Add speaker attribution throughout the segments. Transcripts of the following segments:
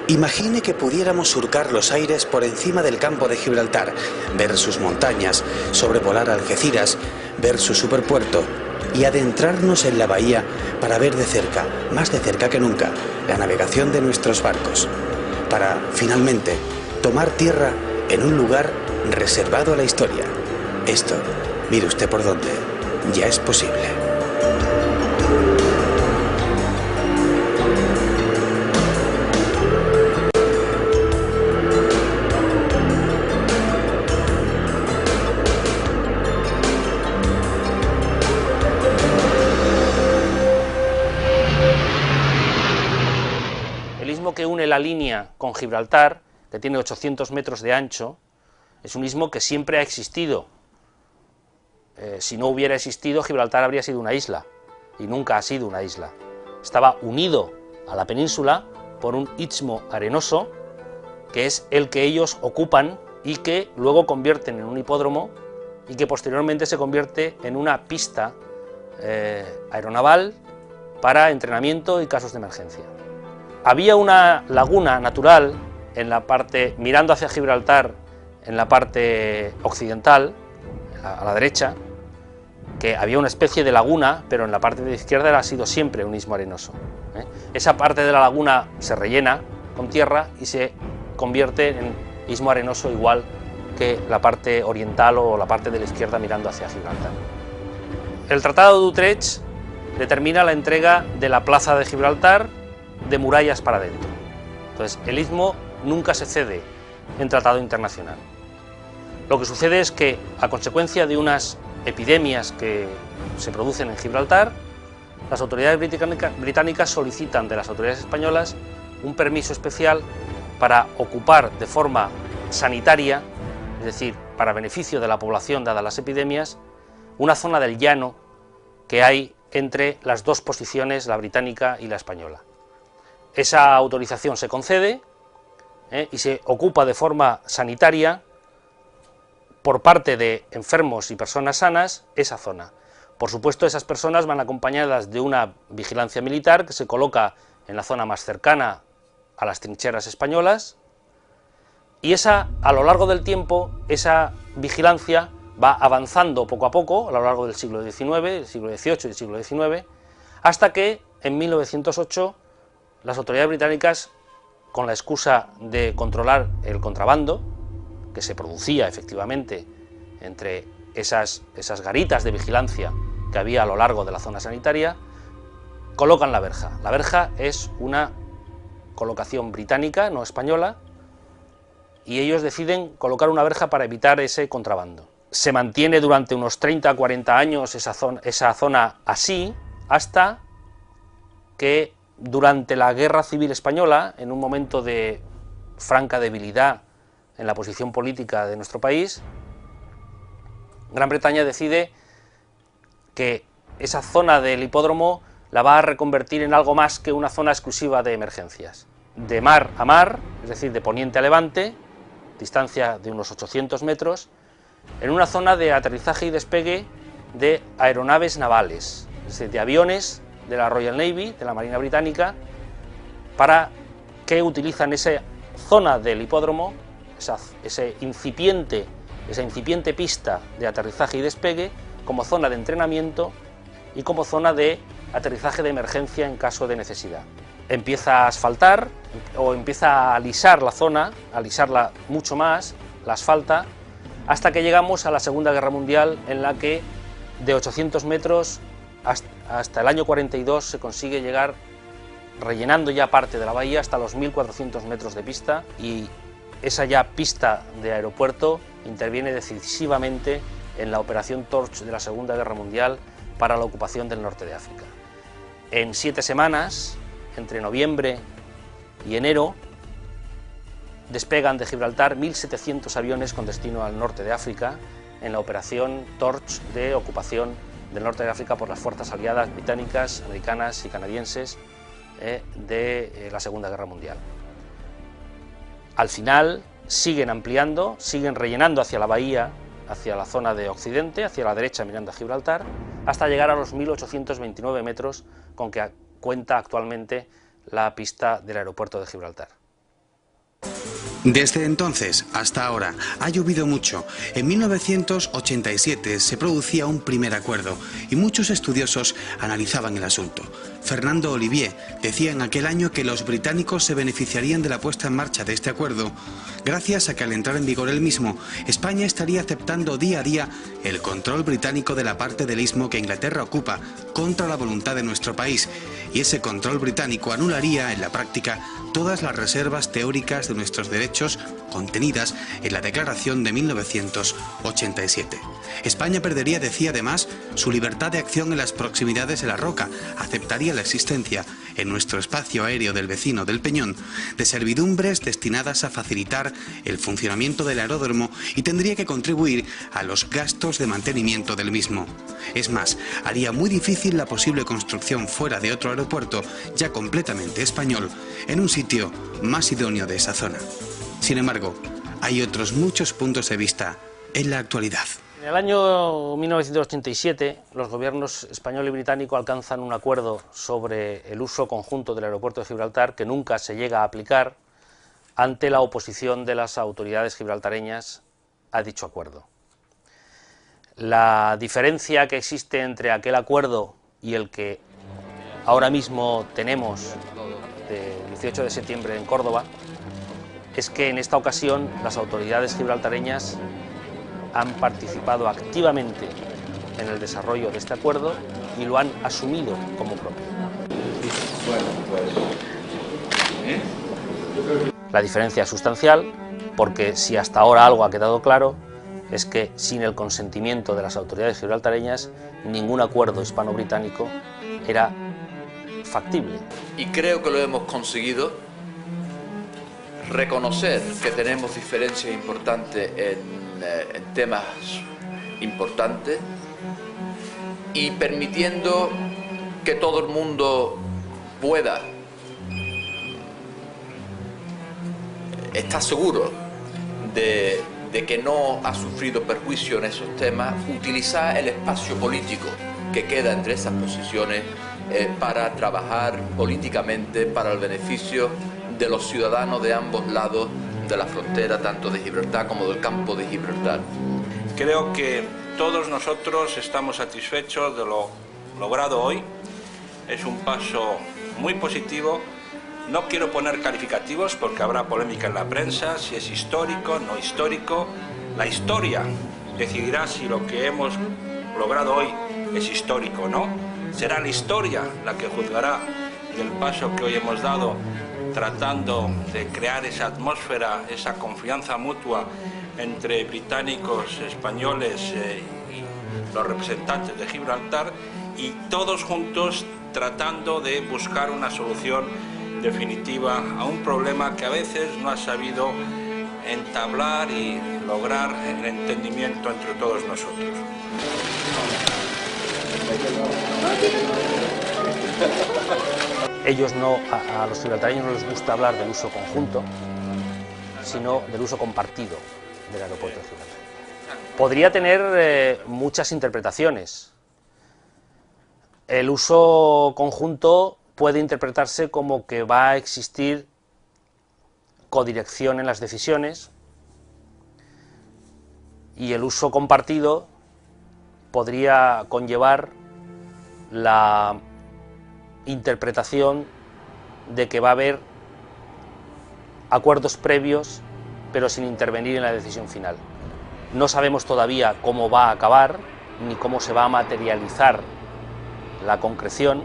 Speaker 1: Imagine que pudiéramos surcar los aires por encima del campo de Gibraltar, ver sus montañas, sobrevolar Algeciras, ver su superpuerto y adentrarnos en la bahía para ver de cerca, más de cerca que nunca, la navegación de nuestros barcos, para, finalmente, tomar tierra en un lugar reservado a la historia. Esto, mire usted por dónde, ya es posible.
Speaker 2: El istmo que une la línea con Gibraltar, que tiene 800 metros de ancho, es un istmo que siempre ha existido. Si no hubiera existido, Gibraltar habría sido una isla, y nunca ha sido una isla. Estaba unido a la península por un istmo arenoso, que es el que ellos ocupan y que luego convierten en un hipódromo, y que posteriormente se convierte en una pista aeronaval para entrenamiento y casos de emergencia. Había una laguna natural en la parte, mirando hacia Gibraltar, en la parte occidental, a la derecha, que había una especie de laguna, pero en la parte de la izquierda ha sido siempre un istmo arenoso. Esa parte de la laguna se rellena con tierra y se convierte en istmo arenoso igual que la parte oriental o la parte de la izquierda mirando hacia Gibraltar. El Tratado de Utrecht determina la entrega de la plaza de Gibraltar de murallas para adentro. Entonces, el istmo nunca se cede en tratado internacional. Lo que sucede es que, a consecuencia de unas epidemias que se producen en Gibraltar, las autoridades británicas solicitan de las autoridades españolas un permiso especial para ocupar de forma sanitaria, es decir, para beneficio de la población dadas las epidemias, una zona del llano que hay entre las dos posiciones, la británica y la española. Esa autorización se concede y se ocupa de forma sanitaria por parte de enfermos y personas sanas esa zona. Por supuesto, esas personas van acompañadas de una vigilancia militar que se coloca en la zona más cercana a las trincheras españolas, y a lo largo del tiempo, esa vigilancia va avanzando poco a poco a lo largo del siglo XIX, el siglo XVIII y el siglo XIX, hasta que en 1908 las autoridades británicas, con la excusa de controlar el contrabando, que se producía efectivamente entre esas garitas de vigilancia que había a lo largo de la zona sanitaria, colocan la verja. La verja es una colocación británica, no española, y ellos deciden colocar una verja para evitar ese contrabando. Se mantiene durante unos 30 a 40 años esa zona así, hasta que durante la Guerra Civil Española, en un momento de franca debilidad en la posición política de nuestro país, Gran Bretaña decide que esa zona del hipódromo la va a reconvertir en algo más que una zona exclusiva de emergencias. De mar a mar, es decir, de poniente a levante, distancia de unos 800 metros, en una zona de aterrizaje y despegue de aeronaves navales, es decir, de aviones de la Royal Navy, de la Marina Británica, para que utilizan esa zona del hipódromo, esa incipiente pista de aterrizaje y despegue, como zona de entrenamiento y como zona de aterrizaje de emergencia en caso de necesidad. Empieza a asfaltar o empieza a alisar la zona, a alisarla mucho más, la asfalta, hasta que llegamos a la Segunda Guerra Mundial, en la que de 800 metros hasta el año 42 se consigue llegar, rellenando ya parte de la bahía, hasta los 1.400 metros de pista, y esa ya pista de aeropuerto interviene decisivamente en la operación Torch de la Segunda Guerra Mundial para la ocupación del norte de África. En 7 semanas, entre noviembre y enero, despegan de Gibraltar 1.700 aviones con destino al norte de África en la operación Torch de ocupación del norte de África por las fuerzas aliadas británicas, americanas y canadienses de la Segunda Guerra Mundial. Al final siguen ampliando, siguen rellenando hacia la bahía, hacia la zona de Occidente, hacia la derecha mirando a Gibraltar, hasta llegar a los 1.829 metros con que cuenta actualmente la pista del aeropuerto de Gibraltar.
Speaker 1: Desde entonces hasta ahora ha llovido mucho. En 1987 se producía un primer acuerdo y muchos estudiosos analizaban el asunto. Fernando Olivier decía en aquel año que los británicos se beneficiarían de la puesta en marcha de este acuerdo gracias a que al entrar en vigor el mismo, España estaría aceptando día a día el control británico de la parte del istmo que Inglaterra ocupa contra la voluntad de nuestro país, y ese control británico anularía en la práctica todas las reservas teóricas de nuestros derechos contenidas en la Declaración de 1987. España perdería, decía además, su libertad de acción en las proximidades de la Roca, aceptaría la existencia en nuestro espacio aéreo del vecino del Peñón de servidumbres destinadas a facilitar el funcionamiento del aeródromo y tendría que contribuir a los gastos de mantenimiento del mismo. Es más, haría muy difícil la posible construcción fuera de otro aeropuerto ya completamente español en un sitio más idóneo de esa zona. Sin embargo, hay otros muchos puntos de vista en la actualidad.
Speaker 2: En el año 1987, los gobiernos español y británico alcanzan un acuerdo sobre el uso conjunto del aeropuerto de Gibraltar que nunca se llega a aplicar ante la oposición de las autoridades gibraltareñas a dicho acuerdo. La diferencia que existe entre aquel acuerdo y el que ahora mismo tenemos del 18 de septiembre en Córdoba es que en esta ocasión las autoridades gibraltareñas han participado activamente en el desarrollo de este acuerdo y lo han asumido como propio. La diferencia es sustancial porque si hasta ahora algo ha quedado claro es que sin el consentimiento de las autoridades gibraltareñas ningún acuerdo hispano-británico era factible.
Speaker 3: Y creo que lo hemos conseguido. Reconocer que tenemos diferencias importantes en temas importantes y permitiendo que todo el mundo pueda estar seguro de que no ha sufrido perjuicio en esos temas, utilizar el espacio político que queda entre esas posiciones para trabajar políticamente para el beneficio de los ciudadanos de ambos lados de la frontera, tanto de Gibraltar como del campo de Gibraltar.
Speaker 4: Creo que todos nosotros estamos satisfechos de lo logrado hoy. Es un paso muy positivo. No quiero poner calificativos porque habrá polémica en la prensa, si es histórico, no histórico. La historia decidirá si lo que hemos logrado hoy es histórico o no. Será la historia la que juzgará del paso que hoy hemos dado, tratando de crear esa atmósfera, esa confianza mutua entre británicos, españoles y los representantes de Gibraltar, y todos juntos tratando de buscar una solución definitiva a un problema que a veces no ha sabido entablar y lograr el entendimiento entre todos nosotros.
Speaker 2: Ellos a los gibraltareños no les gusta hablar del uso conjunto, sino del uso compartido del aeropuerto de Gibraltar. Podría tener muchas interpretaciones. El uso conjunto puede interpretarse como que va a existir codirección en las decisiones, y el uso compartido podría conllevar la interpretación de que va a haber acuerdos previos pero sin intervenir en la decisión final. No sabemos todavía cómo va a acabar ni cómo se va a materializar la concreción.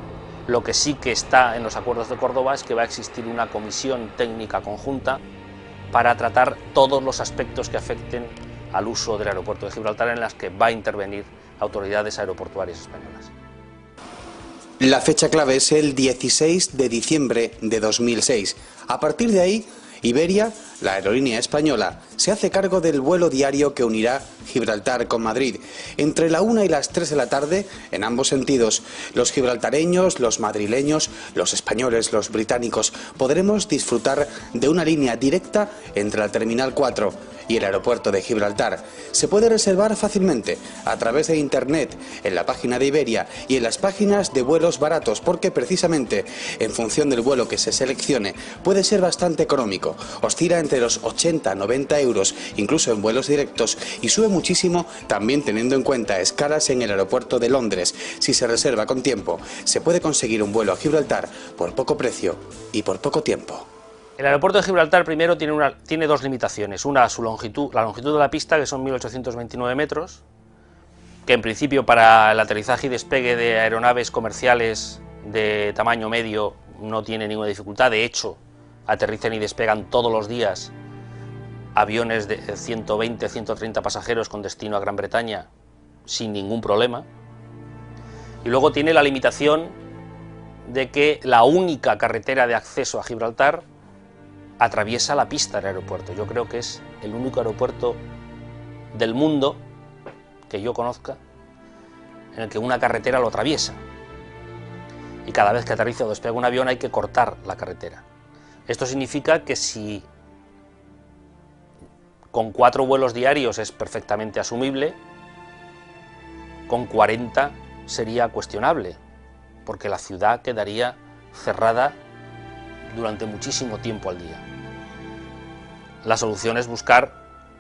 Speaker 2: Lo que sí que está en los acuerdos de Córdoba es que va a existir una comisión técnica conjunta para tratar todos los aspectos que afecten al uso del aeropuerto de Gibraltar, en las que va a intervenir autoridades aeroportuarias españolas.
Speaker 1: La fecha clave es el 16 de diciembre de 2006. A partir de ahí, Iberia, la aerolínea española, se hace cargo del vuelo diario que unirá Gibraltar con Madrid. Entre la 1 y las 3 de la tarde, en ambos sentidos, los gibraltareños, los madrileños, los españoles, los británicos, podremos disfrutar de una línea directa entre la Terminal 4, y el aeropuerto de Gibraltar se puede reservar fácilmente a través de internet, en la página de Iberia y en las páginas de vuelos baratos, porque precisamente en función del vuelo que se seleccione puede ser bastante económico. Oscila entre los 80-90 euros, incluso en vuelos directos, y sube muchísimo también teniendo en cuenta escalas en el aeropuerto de Londres. Si se reserva con tiempo, se puede conseguir un vuelo a Gibraltar por poco precio y por poco tiempo.
Speaker 2: El aeropuerto de Gibraltar primero tiene dos limitaciones. Una, su longitud, la longitud de la pista, que son 1829 metros, que en principio para el aterrizaje y despegue de aeronaves comerciales de tamaño medio no tiene ninguna dificultad. De hecho, aterrizan y despegan todos los días aviones de 120-130 pasajeros con destino a Gran Bretaña sin ningún problema. Y luego tiene la limitación de que la única carretera de acceso a Gibraltar atraviesa la pista del aeropuerto. Yo creo que es el único aeropuerto del mundo que yo conozca en el que una carretera lo atraviesa. Y cada vez que aterriza o despega un avión hay que cortar la carretera. Esto significa que si con 4 vuelos diarios es perfectamente asumible, con 40 sería cuestionable, porque la ciudad quedaría cerrada durante muchísimo tiempo al día. La solución es buscar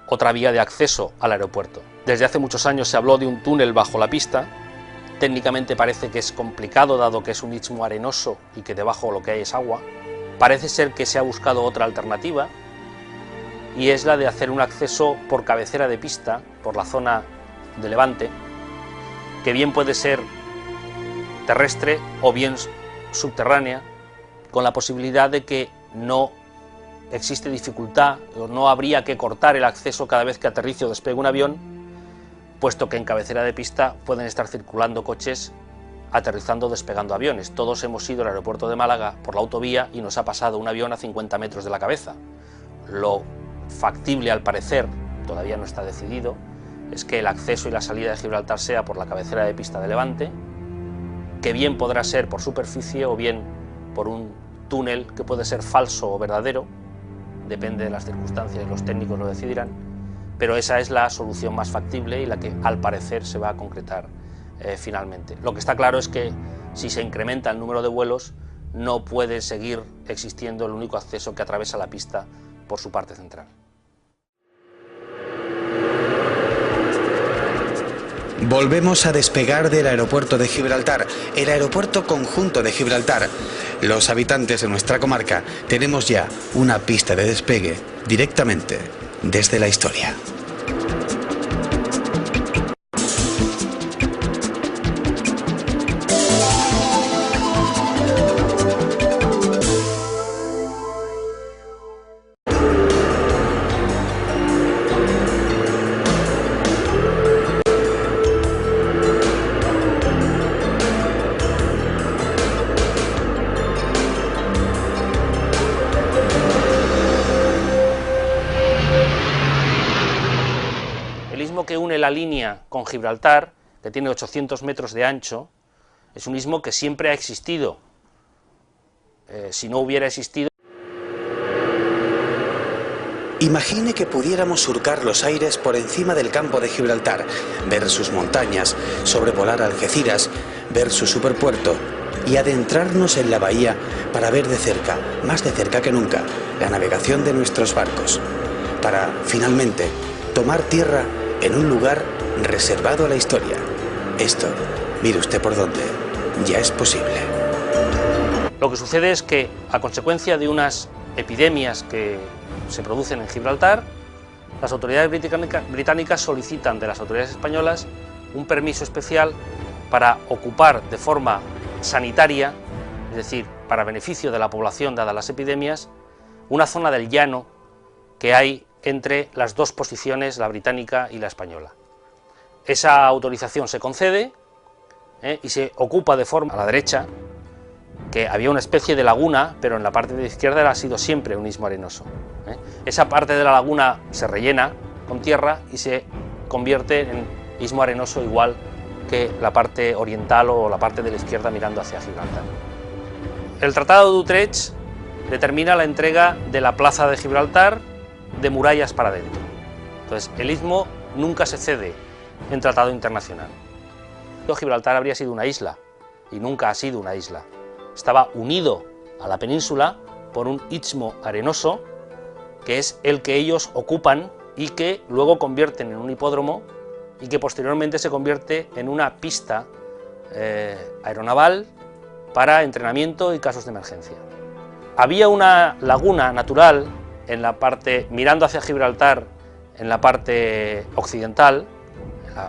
Speaker 2: otra vía de acceso al aeropuerto. Desde hace muchos años se habló de un túnel bajo la pista. Técnicamente parece que es complicado, dado que es un istmo arenoso y que debajo lo que hay es agua. Parece ser que se ha buscado otra alternativa, y es la de hacer un acceso por cabecera de pista, por la zona de Levante, que bien puede ser terrestre o bien subterránea, con la posibilidad de que no existe dificultad o no habría que cortar el acceso cada vez que aterrice o despegue un avión, puesto que en cabecera de pista pueden estar circulando coches aterrizando o despegando aviones. Todos hemos ido al aeropuerto de Málaga por la autovía y nos ha pasado un avión a 50 metros de la cabeza. Lo factible, al parecer, todavía no está decidido, es que el acceso y la salida de Gibraltar sea por la cabecera de pista de Levante, que bien podrá ser por superficie o bien por un túnel que puede ser falso o verdadero, depende de las circunstancias y los técnicos lo decidirán, pero esa es la solución más factible y la que al parecer se va a concretar finalmente. Lo que está claro es que si se incrementa el número de vuelos, no puede seguir existiendo el único acceso que atraviesa la pista por su parte central.
Speaker 1: Volvemos a despegar del aeropuerto de Gibraltar, el aeropuerto conjunto de Gibraltar. Los habitantes de nuestra comarca tenemos ya una pista de despegue directamente desde la historia.
Speaker 2: Que une la línea con Gibraltar, que tiene 800 metros de ancho, es un istmo que siempre ha existido. Si no hubiera existido...
Speaker 1: Imagine que pudiéramos surcar los aires por encima del campo de Gibraltar, ver sus montañas, sobrevolar Algeciras, ver su superpuerto y adentrarnos en la bahía para ver de cerca, más de cerca que nunca, la navegación de nuestros barcos, para, finalmente, tomar tierra en un lugar reservado a la historia. Esto, mire usted por dónde, ya es posible.
Speaker 2: Lo que sucede es que, a consecuencia de unas epidemias que se producen en Gibraltar, las autoridades británicas solicitan de las autoridades españolas un permiso especial para ocupar de forma sanitaria, es decir, para beneficio de la población dadas las epidemias, una zona del llano que hay entre las dos posiciones, la británica y la española. Esa autorización se concede y se ocupa de forma a la derecha, que había una especie de laguna, pero en la parte de la izquierda ha sido siempre un istmo arenoso. Esa parte de la laguna se rellena con tierra y se convierte en istmo arenoso igual que la parte oriental o la parte de la izquierda mirando hacia Gibraltar. El Tratado de Utrecht determina la entrega de la plaza de Gibraltar de murallas para adentro. Entonces, el istmo nunca se cede en tratado internacional. Gibraltar habría sido una isla, y nunca ha sido una isla. Estaba unido a la península por un istmo arenoso, que es el que ellos ocupan y que luego convierten en un hipódromo y que posteriormente se convierte en una pista aeronaval para entrenamiento y casos de emergencia. Había una laguna natural en la parte, mirando hacia Gibraltar, en la parte occidental,